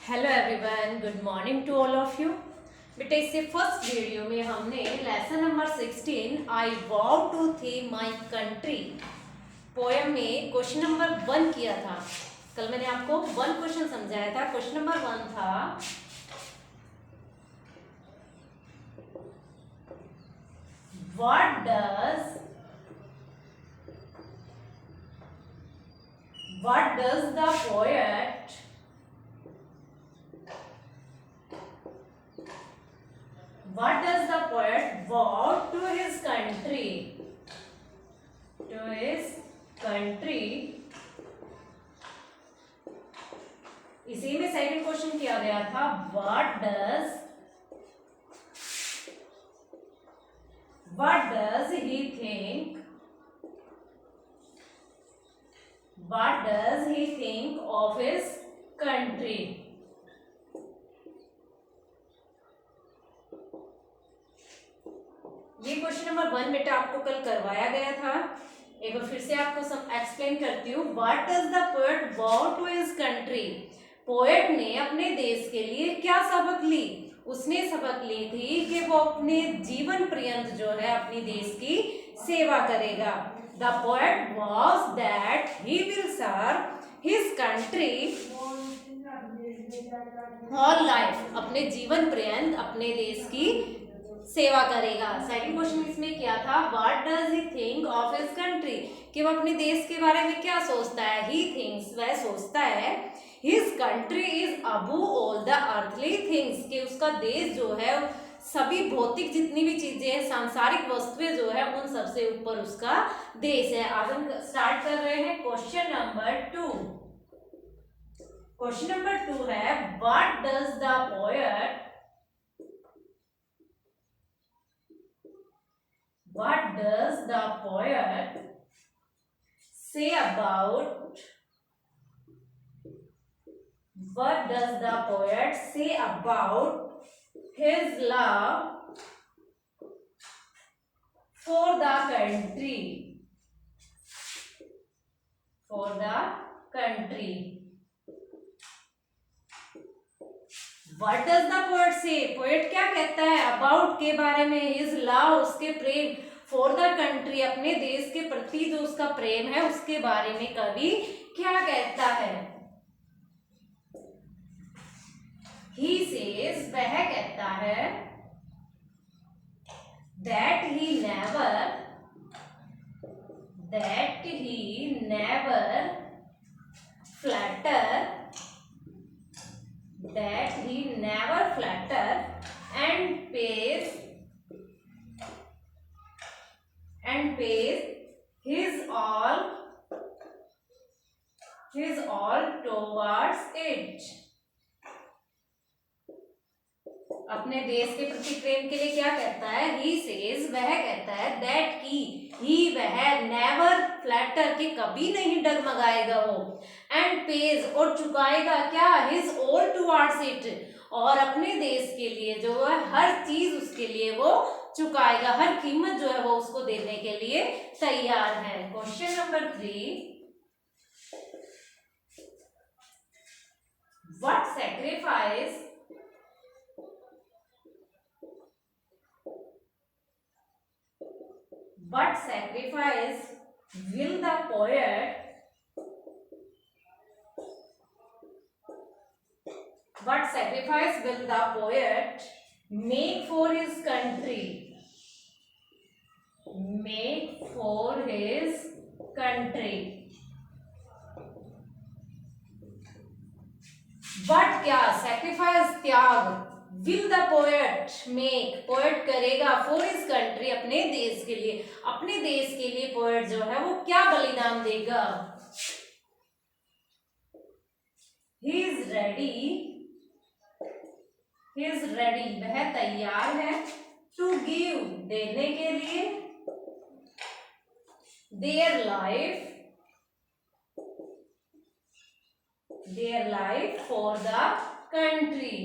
Hello everyone, good morning to all of you. बेटा इससे first video में हमने lesson number 16 I vow to thee my country poem में question number 1 किया था। कल मैंने आपको 1 क्वेश्चन समझाया था। क्वेश्चन नंबर 1 था what does the poet What does the poet vow to his country? To his country. इसी में सेकंड क्वेश्चन किया गया था what does he think? What does he think of his country? ये question number 1 बेटा आपको कल करवाया गया था। एक बार फिर से आपको सब एक्सप्लेन करती हूँ। What does the poet vow to his country? Poet ने अपने देश के लिए क्या सबक ली? उसने सबक ली थी कि वो अपने जीवन पर्यंत जो है अपनी देश की सेवा करेगा। The poet was that he will serve his country all life. अपने जीवन पर्यंत अपने देश की सेवा करेगा। सेकंड क्वेश्चन इसमें क्या था? What does he think of his country? कि वो अपने देश के बारे में क्या सोचता है? ही थिंक्स, वह सोचता है, his country is above all the earthly things, कि उसका देश जो है सभी भौतिक जितनी भी चीजें हैं, सांसारिक वस्तुएं जो है उन सबसे ऊपर उसका देश है। आज हम स्टार्ट कर रहे हैं क्वेश्चन नंबर 2। क्वेश्चन नंबर 2 है what does the poet What does the poet say about his love for the country? For the country. What does the poet say? Poet क्या कहता है अबाउट के बारे में, his love उसके प्रेम, for the country अपने देश के प्रति जो उसका प्रेम है उसके बारे में कवि क्या कहता है? He says वह कहता है that he never flatter and pays his all towards it। अपने देश के प्रति प्रेम के लिए क्या कहता है? He says वह कहता है that he वह never flatter कि कभी नहीं डगमगाएगा वो, and pays और चुकाएगा क्या? His all towards it, और अपने देश के लिए जो है हर चीज उसके लिए वो चुकाएगा, हर कीमत जो है वो उसको देने के लिए तैयार है। Question number 3 What sacrifice will the poet make for his country? But क्या? सैक्रिफाइस त्याग, will the poet make poet करेगा फॉर हिज कंट्री अपने देश के लिए। अपने देश के लिए पोएट जो है वो क्या बलिदान देगा? ही इज रेडी वह तैयार है, टू गिव देने के लिए, their life for the country.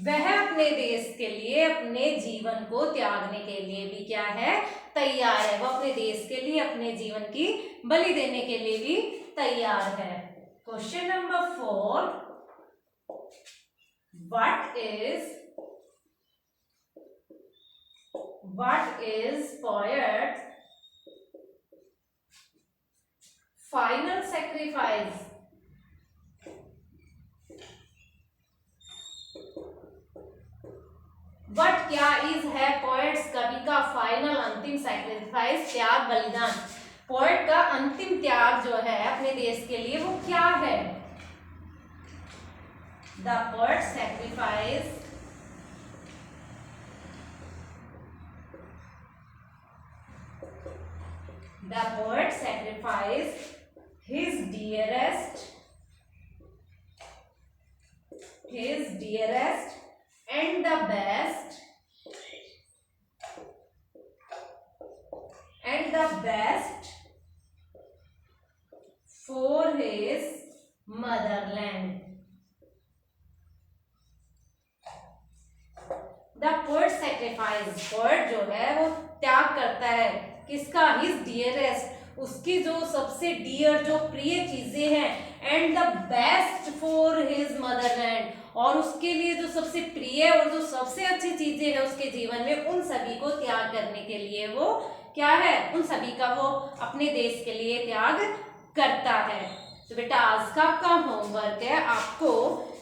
वह अपने देश के लिए अपने जीवन को त्यागने के लिए भी क्या है, तैयार है। वह अपने देश के लिए अपने जीवन की बलि देने के लिए भी तैयार है। Question number 4, what is poet's final sacrifice? What क्या इज है पोएट्स कवि का फाइनल अंतिम सैक्रिफाइस, त्याग बलिदान। पोएट का अंतिम त्याग जो है अपने देश के लिए वो क्या है? The poet sacrifice his dearest and the best for his motherland. The poet sacrifice, poet जो है वो त्याग करता है किसका? हिज डियरेस्ट, उसकी जो सबसे डियर जो प्रिय चीजें हैं, and the best for his Motherland, और उसके लिए जो सबसे प्रिय और जो सबसे अच्छी चीजें हैं उसके जीवन में, उन सभी को त्याग करने के लिए वो क्या है, उन सभी का वो अपने देश के लिए त्याग करता है। तो बेटा आज का आपका होमवर्क है, आपको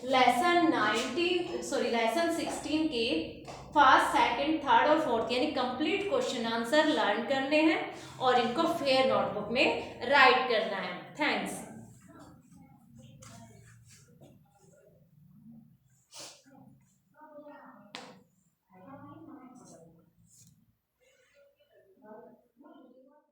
लेसन 16 के फर्स्ट, सेकंड, थर्ड और फोर्थ यानी कंप्लीट क्वेश्चन आंसर लर्न करने हैं और इनको फेयर नोटबुक में राइट करना है। थैंक्स।